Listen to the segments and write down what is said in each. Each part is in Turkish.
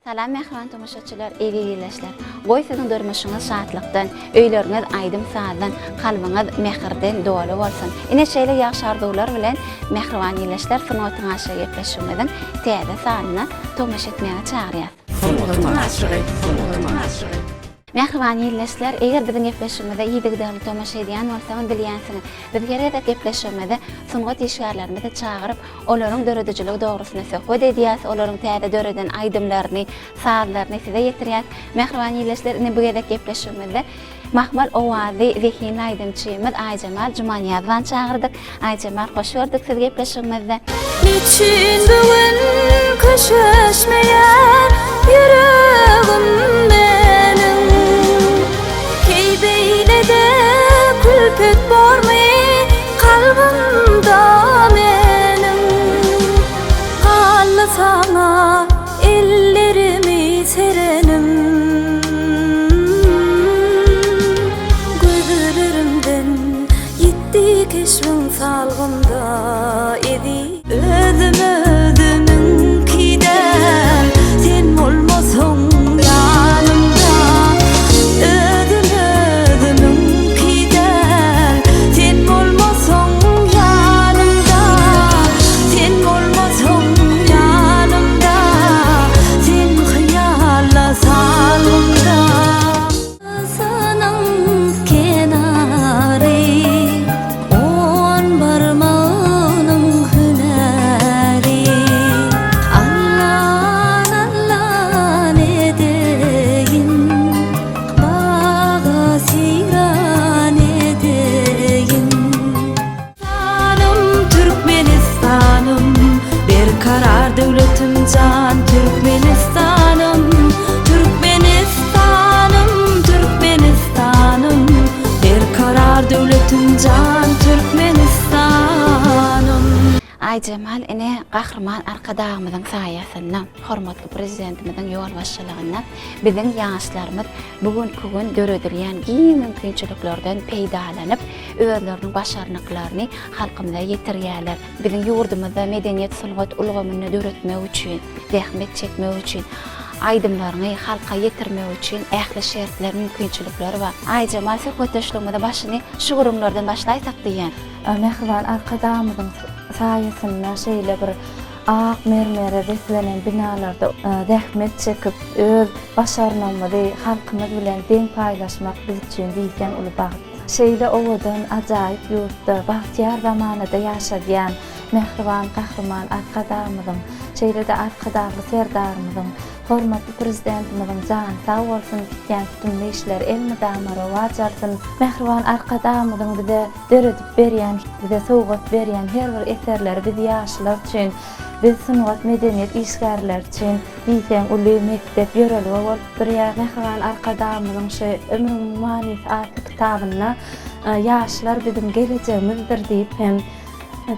Salam mehman tomuşaçılar, eýleşler. Goý siziň durmuşyňyz şatlykdan, öýleriňiz aýdym sazdan, kalbyňyz mehirden dolu bolsun. Ine şeýle ýaşy arzuwlar bilen mehriban eýleşler sunuwatyň aşagy gepleşmeden täze sanyna tomuş etmäge çagyrýar. Mehriban eýleşler, eger biziň gepleşmede ýygydan tomuş edýän bolsaňyz bilýänsiňiz. Biz gerede gepleşmede sunuwat işgärlerimizi çagyryp, olaryň döredijiligi dogrusyna söhbet edýäs, olaryň täze döreden aýdymlaryny, sazlaryny size ýetirýär. Mehriban eýleşler, ine bu gerek gepleşmede Mahmal owazy zehini aýdymçymyz Aýjamal Jumaniýazyň çagyrdyk. Aýjamal, hoş gördük sizi gepleşmede. Niçin bugün köşeşmeýär yüregim benim? Keybeýlede külpet barmy kalbymda menim? Gallasaňa ellerimi serenim, gözlerimden gitti keşfin salgymda edi. Özümün kidem sen olmasaň yanımda. Özümün kidem sen olmasaň yanımda. Sen olmasaň yanımda. Sen hyýala salgymda. Sanyň kenary on barmağının hüneri. Allan allan edeyin, bağa siran edeyin. Canım Türkmenistanım, bir karar devletim can Türkmenistanım. Türkmenistanım, Türkmenistanım, bir karar devletim can Türkmenistanım. Aýjamal ine gahrman arkadağımyzyň saýasyndan, hormatly prezidentimiziň ýol başçylygyndan biziň ýaşlarymyz bugünkü gün döredilýän giň mümkinçiliklerden peýdalanyp, özleriniň başarnyklaryny halkymyza ýetirýärler. Biziň ýurdumyzda medeniýet sunuwat ulgamyny döretmek üçin, zähmet çekmek üçin, aýdymlaryny halka ýetirmek üçin ähli şertler, mümkinçilikleri bar. Aýjamal söhbetleşmede başyny şu gurumlardan başlaýsak diýen. Mehriban arkadağımyzyň saýasynda şeýle bir ak mermere reslenen binalarda zähmet çekip öz başarnamyzy halkymyz bilen deň paýlaşmak biz üçin diýsen uly baht. Şeýle owadan ajaýyp ýurtda bahtiýar zamanyda ýaşadýan mehriban gahrman arkadağımyzyň, şeýle de arkadagly serdarymyzyň, hormatly prezidentimiziň jan sag bolsun diýen tümli işler elmi damara wajarsyn. Mehriban arkadağımyzyň bize döredip berýän, bize sowgat berýän her bir eserleri biz ýaşlar üçin, biz sunuwat medeniýet işgärler üçin diýsen uly mektep ýöreligi bolup durýar. Mehriban arkadağımyzyň şu ömrüň manysy adly kitabyna ýaşlar bizim geleceğimizdir diýip hem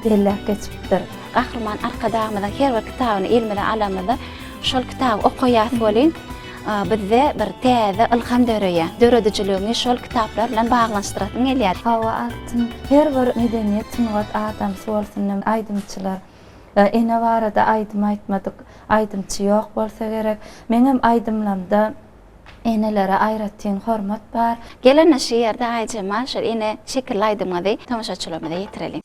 belläp geçipdir. Gahrman arkadağımyzyň her bir kitabyny ilmide alamyda şol kitab okuýas bolyn. Bizde bir täze ilham döreýär. Döredijiligiňi şol kitaplar bilen baglanşdyrasyň gelýär. Hawa altyn her bir medeniýet sunuwat adam bolsun, aýdymçylar. Ene barada aýdym aýtmadyk, aýdymçy ýok bolsa gerek. Meňem aýdymlamda enelere aýratýan hormat bar. Gelene şeýerde Aýjamal şol ene şekilli aýdymady tomuşaçylarymyza ýetirelim.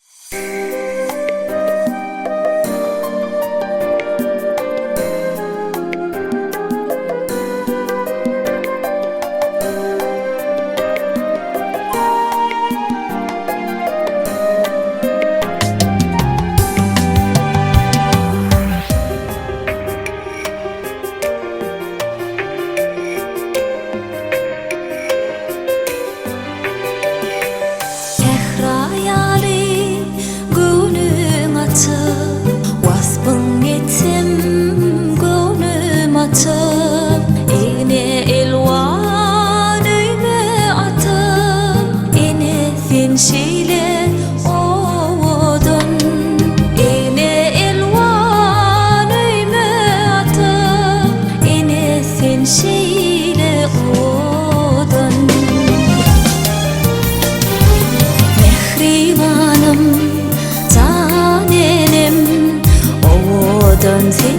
Dön sen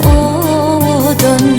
o dön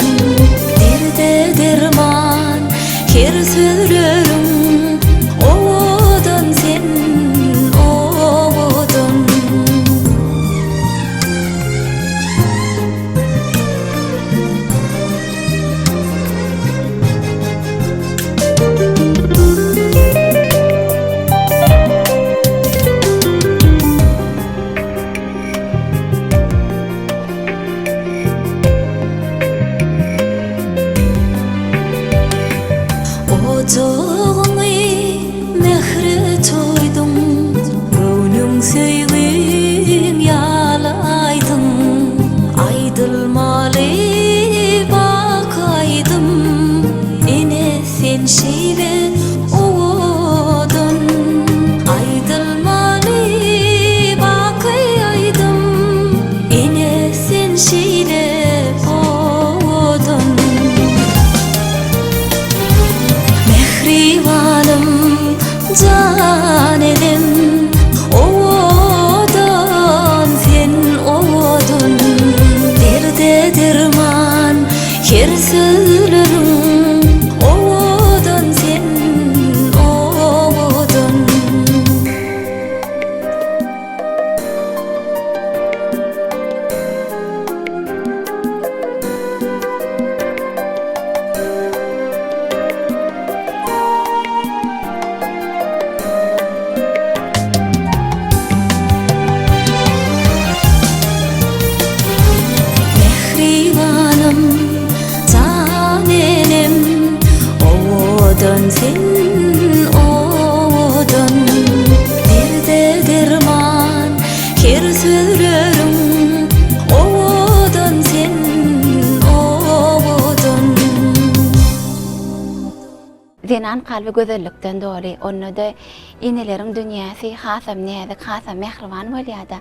kenan kalbi gözellikden doly. Onda da ineleriň dünýäsi hasam näzik, hasam mehriban bolýar-da.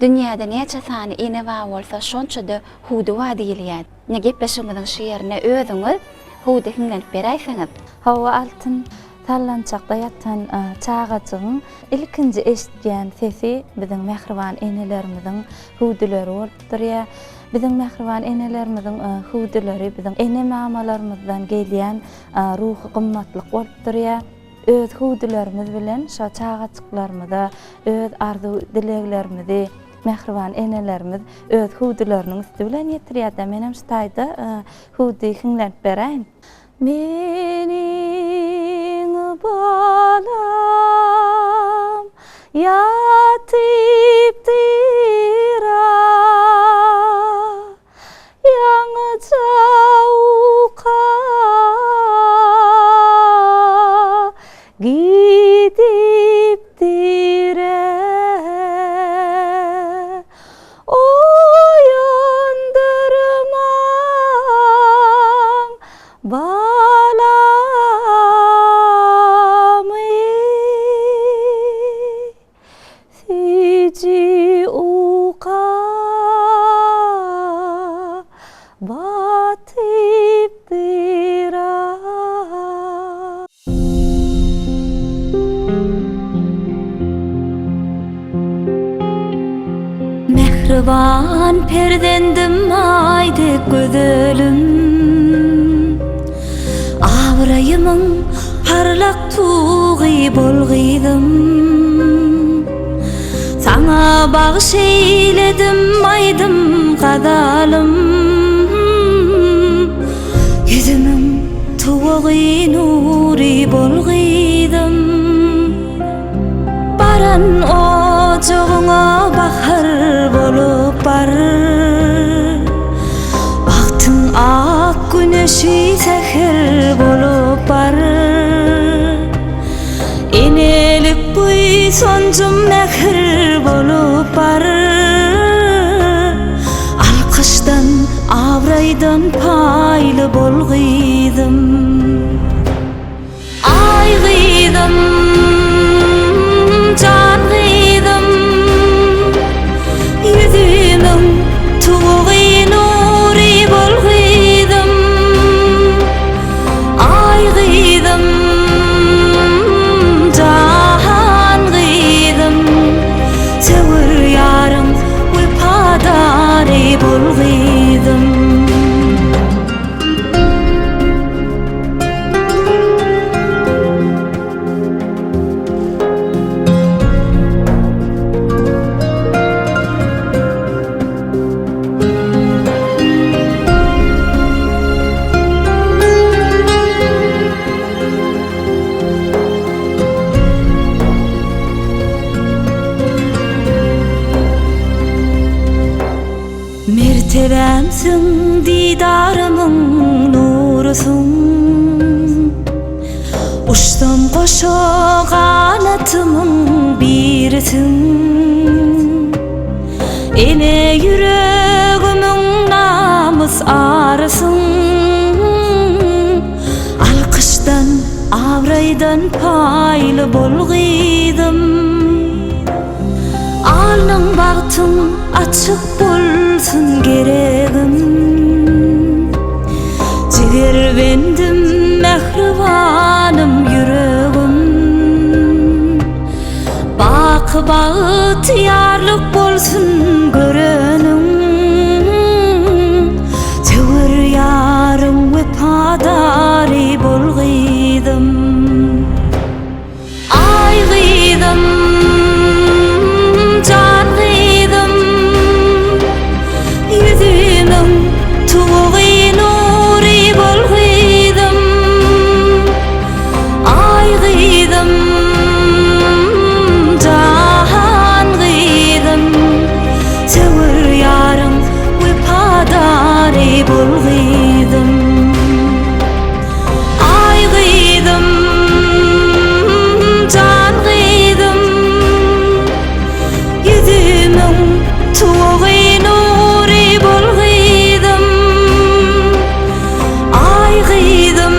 Dünýäde näçe sany ine bar bolsa şonça da hudy wa diýilýär. Ne gepleşigimiziň şeýerine özüňiz hudy hinglenip beräýsiňiz. Hawa altyn tallançakda ýatan çağaçygyň ilkinji eşitýän sesi biziň mehriban enelerimiziň hudyleri bolup durýar. Biziň mehriban enelerimiziň hudyleri biziň ene mamalarymyzdan gelýän ruhy gymmatlyk bolup durýar. Öz hudylerimiz bilen şo çağaçyklarymyza öz arzu dileklerimizi mehriban enelerimiz öz hudylarynyň üstü bilen ýetirýär. Menem şu taýda hudy hinglenip beräýin. Meniň balam ýatypdyr ýaňy jauka gidipdir oýandyrmaň balamy siji uka batypdyr Mehriban perdendim aýdy gözelim Awraýymyň parlak tuğy bolgydım Saňa bagyş eýledim aýdym gadalym Yüzümüň tuğy nury bolgydım Baran ojoğuňa bahar bolup bar Bagtyň ak güneşi seher bolup bar Enelik buý sonjum mehir bolup bar Alkışdan awraýdan paýly bolgydım Aýgydım can gydım yüzümüň tuğy nury bolgydım aýgydım can gydım sewer ýarym wepadary bolgydım Mertebemsiň didarymyň nurusyň Uçdum goşa ganatymyň birisiň Ene yüregimiň namys arysyň Alkışdan awraýdan paýly bolgydım Alnyň bagtyň açyk bolsun geregim Jiger bendim mehribanym yüregim Baky-bagy ýarlyk bolsun görenim Sewer ýarym wepadary bolgydım Aýgydım can gydım yüzümüň tuğy nury bolgydım aýgydım can gydım sewer ýarym wepadary bolgydım aýgydım can gydım yüzümüň tuğy nury bolgydım aýgydım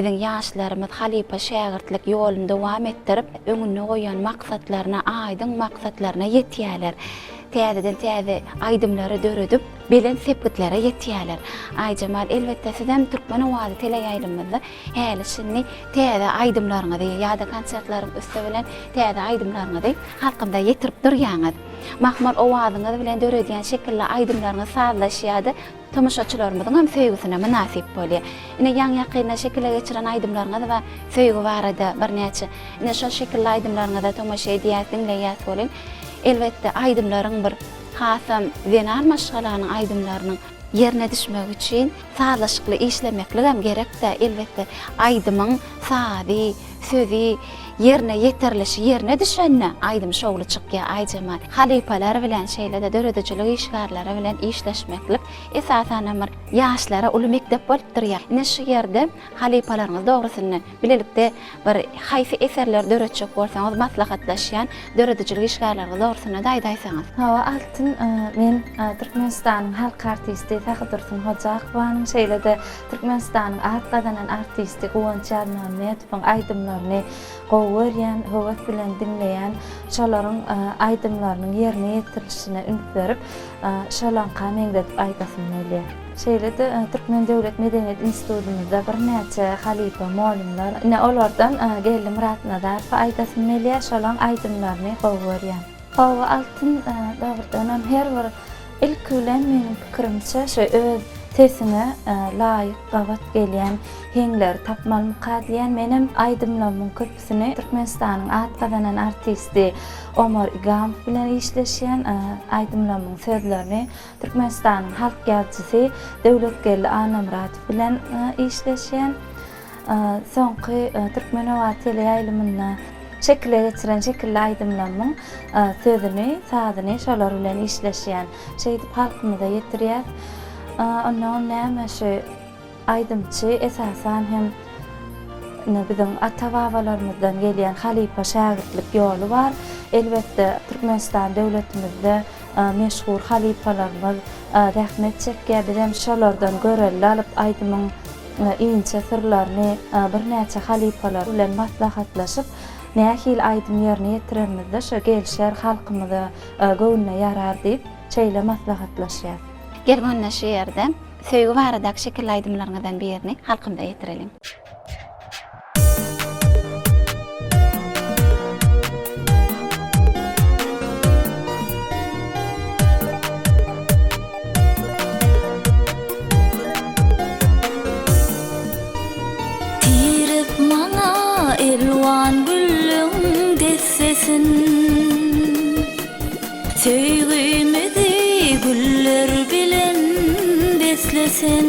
biziň ýaşlarymyz halipa şägirtlik ýolunda dowam etdirip, öňüne goýan maksatlaryna, aýdyň maksatlaryna ýetýärler. Täzeden täze aýdymlary döredip, bilen sepgitlere ýetýärler. Ay Jamal, elbetde siz hem Türkmen owady teleýaýlymyzda häli şinni täze aýdymlaryňyzy ýa-da konsertlaryň üstü bilen täze aýdymlaryňyzy halkymda ýetirip durýaňyz. Mahmur owadyňyz bilen döredýän şekilde aýdymlaryňyz sazlaşýardy. Tomaşaçylarymyzyň hem söýgüsine münasip bolýar. Ine ýan ýakyna şekilde geçiren aýdymlaryňyz we söýgü barada bir näçe ine şo şekilde aýdymlaryňyza tomaşa edýär, dinleýär bolan. Elbetde aýdymlaryň bir hasam zenar maşgalanyň aýdymlarynyň yerine düşmek üçin sazlaşykly işlemeklik hem gerekde. Elbetde aýdymyň sady, sözi yerine yeterlişi, yerine düşenne aýdym şowly çykýar. Ay Jamal, halipalar bilen şeýlede döredicilik işgarlary bilen işleşmeklik esasan bir ýaşlara uly mektep bolup durýar. Ine şu ýerde halipalaryňyz dogrusyny bilelikde bir haýsy eserler döretjek bolsaňyz maslahatlaşýan döredicilik işgarlary dogrusyna daýdaýsaňyz. Hawa altyn men Türkmenistanyň halk artisti Sahydyrsyn Hojakowyň şeýlede Türkmenistanyň at gadanan artisti Gowunç Ýarmametowyň aýdymlaryny gowurýan, höwes bilen dinleýän, şolaryň aýdymlarynyň ýerine ýetirilişine ümit berip, şolan kameňde aýdasyn bolýar. Şeýlede Türkmen Döwlet Medeniýet Institutymyzda bir näçe halipa muallimler, ine olardan geldi Murat Nadar aýdasyn bolýar, şolan aýdymlaryny gowurýan. Hawa altyn döwürden her bir ilk bilen meniň pikirimçe şu öz tesine laýyk gabat gelýän heňler tapmaly mukadiýän menem aýdymlamyň köpüsini Türkmenistanyň at gadanan artisti Omar Igamow bilen işleşýän, aýdymlamyň sözlerini Türkmenistanyň halk ýazgysy Döwletgeli Ana Muratow bilen işleşýän. Soňky Türkmen owady teleýaýlymyna şekilde geçiren şekilde aýdymlamyň sözüni, sazyny şolar bilen işleşýän. Şeýdip halkymyza ýetirýär. Ondan näme şu aýdymçy esasan hem biziň ata-babalarymyzdan gelýän halipa şägirtlik ýoly bar. Elbetde Türkmenistan döwletimizde meşhur halipalarymyz rahmet çekýär. Biz hem şolardan görelli alyp aýdymyň iňçe sirlerini bir näçe halipalar bilen maslahatlaşyp nähil aýdym ýerine ýetirmizde şu gelşär halkymyza göwnüne ýarar diýip şeýle maslahatlaşýar. Gelgönne şu ýerde söýgü barada şekilli aýdymlaryňyzdan birini halkymda ýetirelim. Tirip maňa elwan güllüň dessesin, söýgümizi güller bilen beslesen.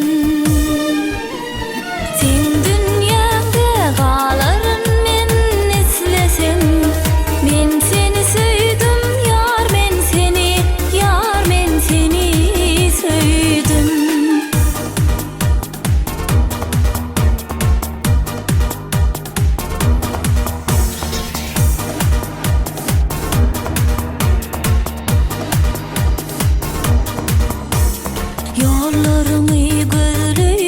Sen dünýäde galaryn men eslesem, men seni söýdüm ýar, men seni ýar, men seni söýdüm. Yollarımı gözleyip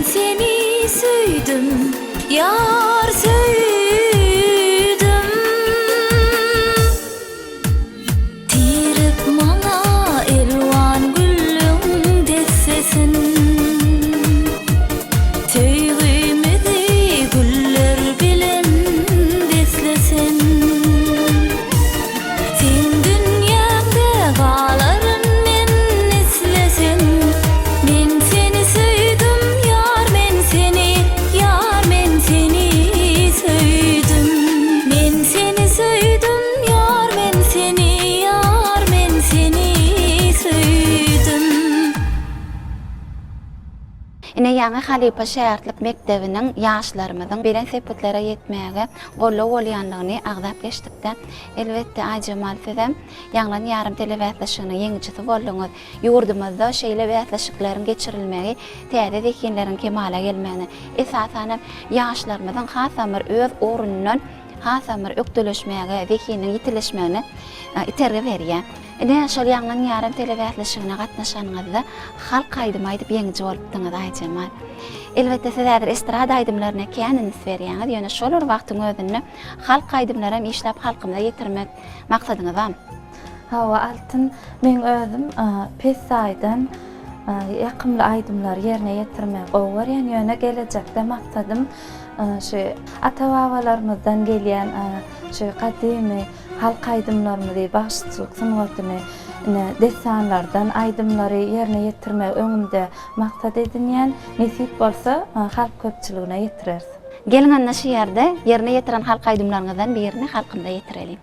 Men seni süydüm, yar süydüm. Tirip mana elvan güllüň dessesin. Töýgümidi güller bilen deslesen. Sen dünýäňde galaryn men eslesen. Men seni süydüm, yar men seni, yar men seni süydüm. Men seni süydüm, yar men seni, yar men seni süydüm. Ine Ýaňy Halipa şäherlik mekdebiniň ýaşlarymyzyň bilen sepetlere ýetmäge golla bolýanlygyny agdap geçdikde elbetde Aýjamal sizem ýaňlan ýarym telewätleşiginiň ýeňiçisi boldyňyz. Ýurdumyzda şeýle wätleşikleriň geçirilmegi, täze zekinleriň kemala gelmegini, esasan ýaşlarymyzyň hasamyr öz orundan hasamyr ökdüleşmäge, zekiniň ýitileşmegine iterge berýär. Ine şol ýaňlan ýarym telewätleşigine gatnaşanyňyzda halk aýdym aýdyp ýeňiji bolupdyňyz Aýjamal. Elbetde siz häzir estrada aýdymlaryna käniniz berýäňiz, ýöne şol wagtyň özünde halk aýdymlara işläp halkymyza ýetirmek maksadyňyzam. Hawa altın men özüm pes saýdan ýakymly aýdymlar ýerine ýetirmek olar, ýani ýöne gelecekde maksadym şu ata-babalarymyzdan gelýän şu gadymy halk aýdymlarymyzy bagşçylyk sunuwatyny desanlardan aýdymlary ýerine ýetirmek öňümde maksat edinýän, nesip bolsa halk köpçüligine ýetirersiň. Gelin anna şu ýerde ýerine ýetiren halk aýdymlaryňyzdan birini halkymda ýetirelim.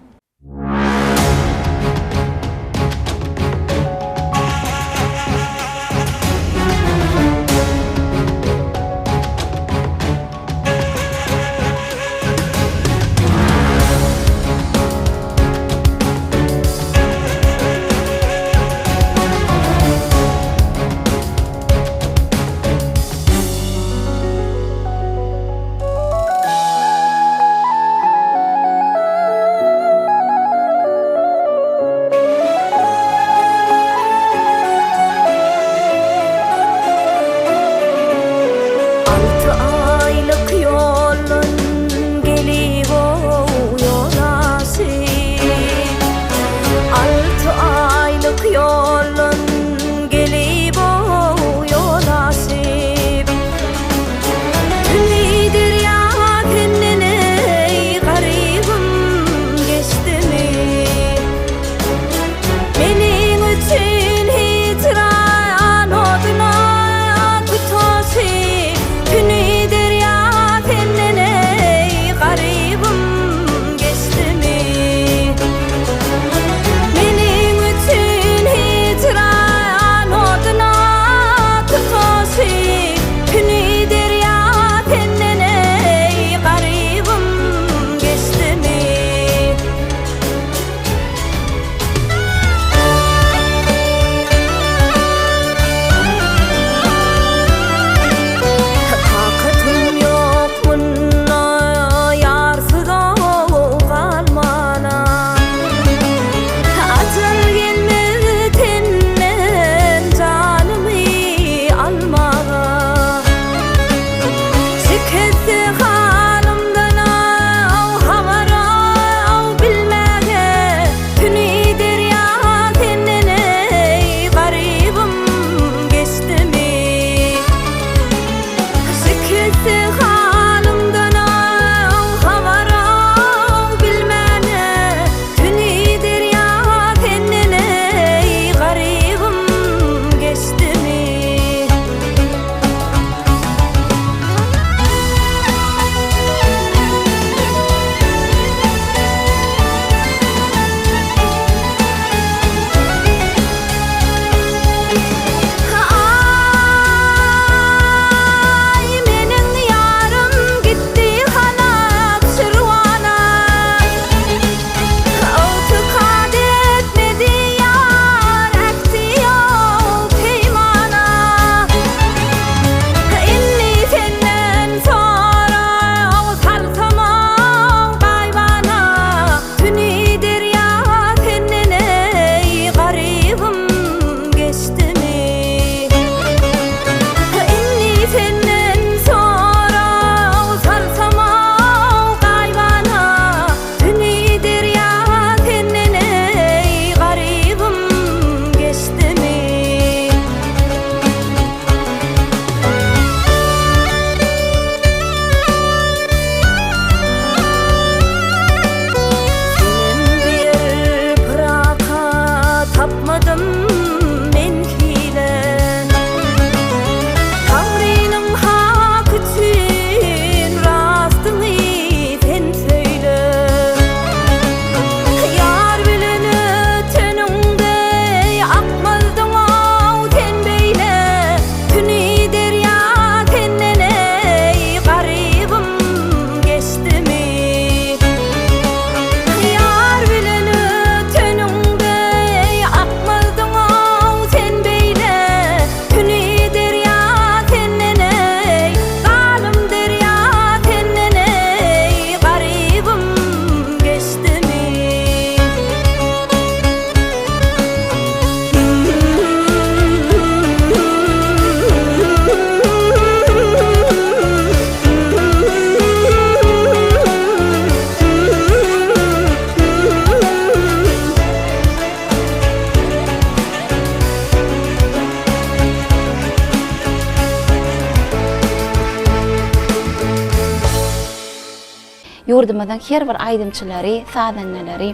Yurdumyzyň her bir aýdymçylary, sadanlary,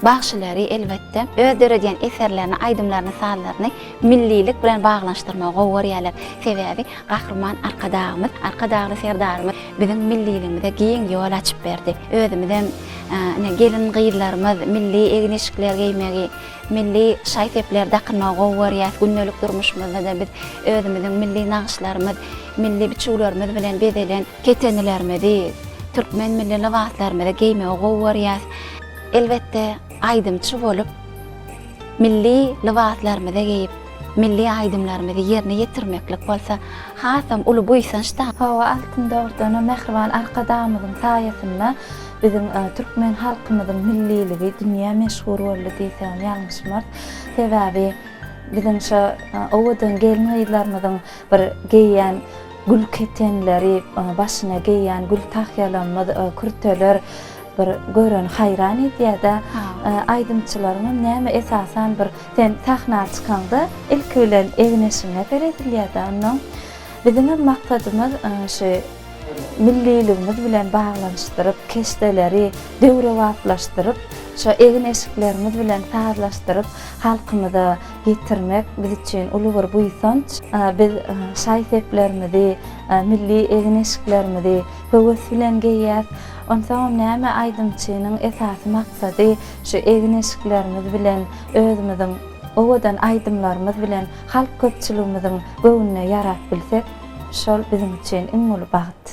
bagşylary elbetde öz döredýän eserlerini, aýdymlaryny, sanlaryny millilik bilen baglanşdyrmaga gorýarlar. Sebäbi gahrman arkadagly serdarymyz biziň milliligimize giň ýol açyp berdi. Özümizden gelin gyýlarymyz milli egneşikler giýmegi, milli şaýtepler dakynmaga gorýar. Günnelik durmuşymyzda da biz özümiziň milli nagşlarymyz, milli biçuglarymyz bilen bedelen ketenlerimizi, türkmen milli libaslarymyzy giýmege gorýar. Elbette aýdymçy bolup milli libaslarymyzy giýip milli aýdymlarymyzy ýerine ýetirmeklik bolsa hasam uly buýsançda Hawa altynda ortana mehriban arkadamyzyň saýasynda biziň türkmen halkymyzyň milliligi dünýä meşhur boldy diýsem ýalňyşmaz. Sebäbi biziň şu owadan gelme ýyllarymyzyň bir giýýän gül ketenleri, başyna giýýän gül tahyýalanmaz kürteler bir görün hayran edýär-de aýdymçylaryň näme esasan bir sen sahna çykanda ilk bilen egneşine beredilýär-de. Onuň bizim maksadymyz şu milliligimiz bilen baglanşdyryp, keşdeleri döwre wagtlaşdyryp, şu egneşiklerimiz bilen sazlaşdyryp halkymyza ýetirmek biz üçin uly bir buýsanç. Biz şaýteplerimizi, milli egneşiklerimizi höwes bilen giýýär. Ondan näme aýdymçynyň esasy maksady şu egneşiklerimiz bilen özümiziň owadan aýdymlarymyz bilen halk köpçüligimiziň göwnüne ýarap bilsek, şol bizim üçin iň uly bagyt.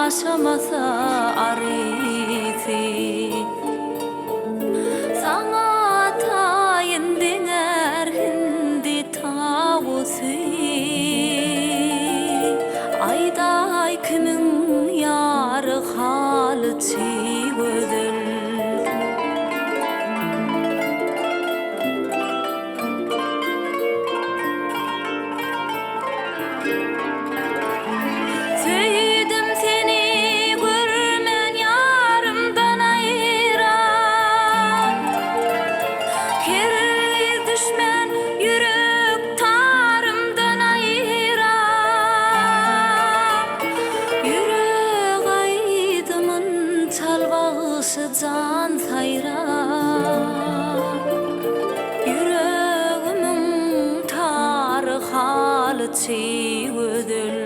Yaşamasa arisi sana tayin dinger hindi tavusi ayday kimin yarı halı çiğdil can sayra yüreğimin tarı halı çiğdil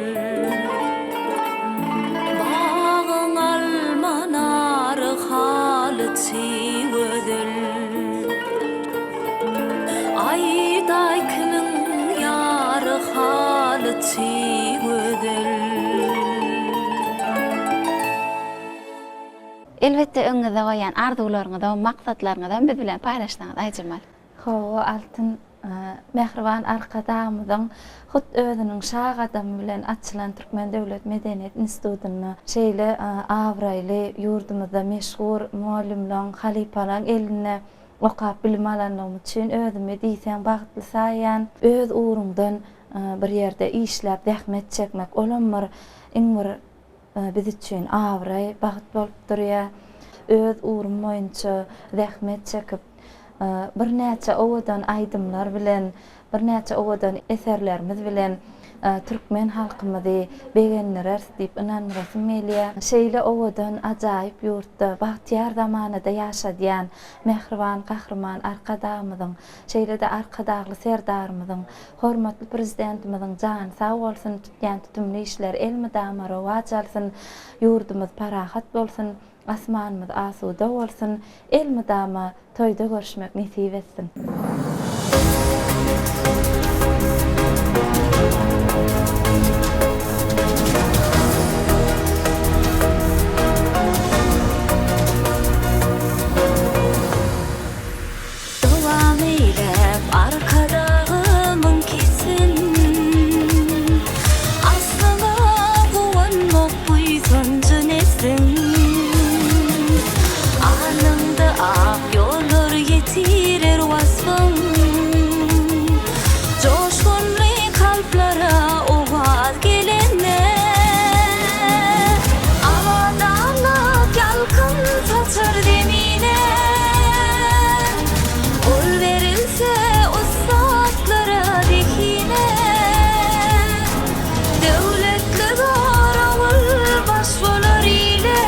bağın almanarı halı çiğdil ayday kimin ya Elbette öňüňizde goýan arzuwlaryňyzdan, maksatlaryňyzdan biz bilen paýlaşdyňyz Aýjamal. Hawa altın Mehriban arkadaşymyň hut özüniň şag adam bilen açylan Türkmen Döwlet Medeniýet Institutyna şeýle awraýly ýurdumyzda meşhur muallimlaň, halipalaň eline okap bilim alanlygym üçin özüme diýsem bagtly saýan öz uğrundan bir ýerde işläp zähmet çekmek olamyr iňmir biz üçin awraý baht bolup durýar. Öz uğrum boýunça zähmet çekip bir näçe owadan aýdymlar bilen, bir näçe owadan eserlerimiz bilen Türkmen halkymyzy begenler diýip inanýarsym meýle. Şeýle owadan ajaýyp ýurtda bahtiýar zamanyda ýaşadýan Mehriban gahrman arkadaşymyzyň, şeýle de arkadagly serdarymyzyň, hormatly prezidentimiziň jany sag bolsun, tutýan tutumly işler elmydama rowaj alsyn, ýurdumyz parahat bolsun, asmanymyz asuda bolsun, elmydama toýda görüşmek nesip etsin. Devam eylep arkadağımın kesin Aslına guvanmak buysancı nesin Anında ak yollar yetirer vasfın Coşkunlu kalplara ovaz gelene Avadanlık yalkın saçar demine Ol verilse ustadlara dikine Devletli garavul başvolar ile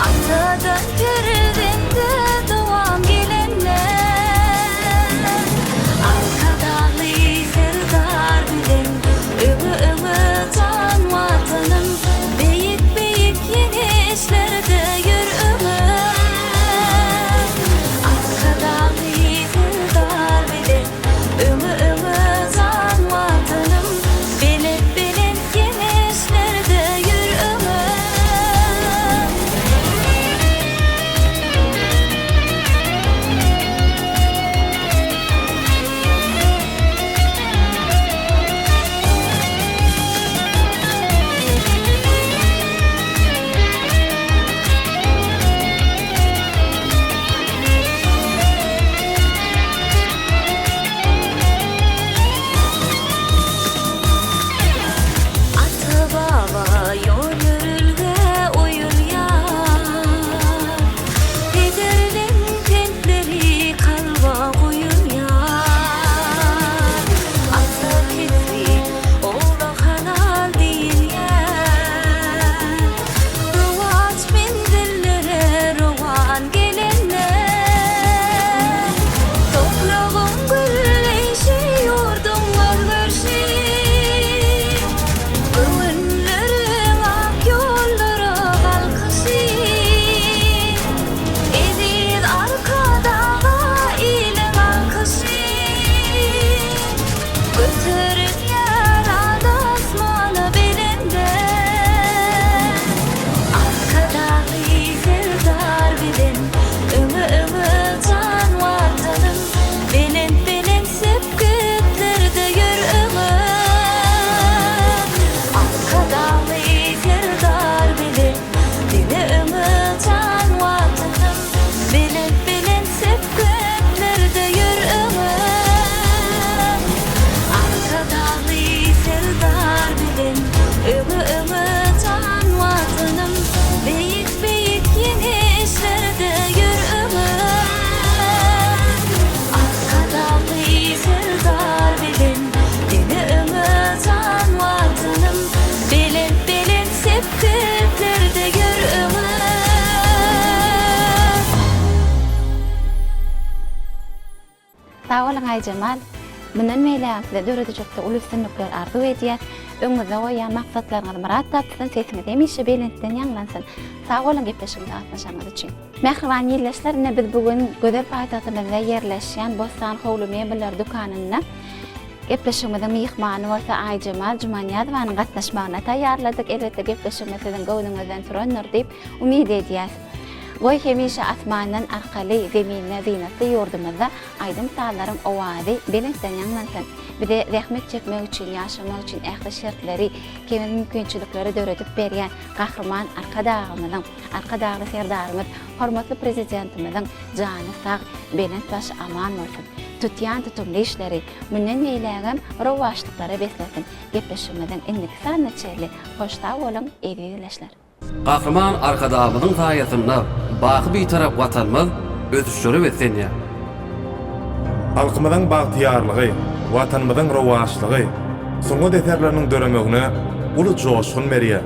Atadan perdende devam gelenler Arkadalı serdar bilen Ömü can vatanım Beyik beyik yeni işlerde yürümür Arkadalı serdar bilen Ömü can vatanım Bilen bilen yeni işlerde yürümür Ata baba yol yürülge uyur ya Pederin kentleri kalba koyun ya Ata ketri oğla halal değil ya Rovaç mendillere rovan gelenler Toprağın gülleyşi yurdun görverşi Gönüllerin ak yollara kalkışı Edir arkadağa ile kalkışı Götürün yarada asmana belinde Arkadağı serdar bilen Ömü can vatanım Bilen bilen sepketlerde yürümür Arkadağı serdar bilen Ömü can vatanım Bilen bilen sepketlerde yürümür Arkadağı serdar bilen Ömü can vatanım Beyik beyik yeni işlerde yürümür Arkadağı serdar bilen Ömü can vatanım Bilen bilen sepketlerde yürümür Sag bolan Aýjamal. Bundan meýle sizde döredejekde ulysynlyklar arzu edýär. Öňüňizde goýan maksatlaryňyz murat tapsyn, sesiniz hemişe belenisten ýanglansyn. Sag bolan gepleşiginde gatnaşaňyz üçin. Mehriban ýerleşlerine biz bugün Gözel paýtagtymyzda ýerleşýän Bostan Howlu mebelleri dukanyna Gepleşigimiziň mihmany bolsa Aýjamal Jumanýadowanyň gatnaşmagyna taýýarladyk. Elbetde gepleşigimiz siziň göwnüňizden sürendir diýip umyd edýäs. Goý hemişe asmandan arkaly zeminine zinatly ýurdumyzda aýdym taýlaryň owazy belekden ýanglansyn. Bide zähmet çekmek üçin, ýaşamak üçin ähli şertleri, kemi mümkinçilikleri döredip berýän gahrman arkadagymyzyň, arkadagly serdarymyz, hormatly prezidentimiziň jany sag, belent baş aman bolsun. Tutýan tutumly işleri, münden meýlägem rowaşlyklara beslesin. Gepleşigimiziň indiki sanatçyly, hoşta bolun, eri dileşler. Gahrman arkadagymyzyň saýasynda baky bir tarap watanmaz ösüşleri wesenýär. Halkymyzyň bagtyarlygy, watanymyzyň rowaşlygy, soňa deterleriniň döremegine uly joşgun berýär.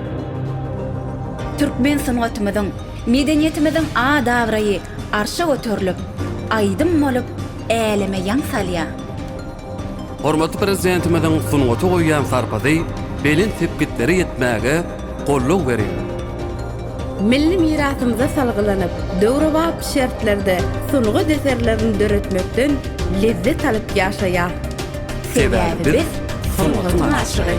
Türkmen sanatymyzyň, medeniýetimiziň adabraýy arşa göterilip, aýdym bolup, äleme ýan salýar. Hormatly prezidentimiziň sunugaty goýýan sarpazy belin tepkitleri ýetmäge golluk berýär. Milli mirasymyza salgylanyp, döwrebap şertlerde sunugy deserlerini döretmekden lezzet alyp ýaşaýar. Sebäbi biz sunugy aşygy.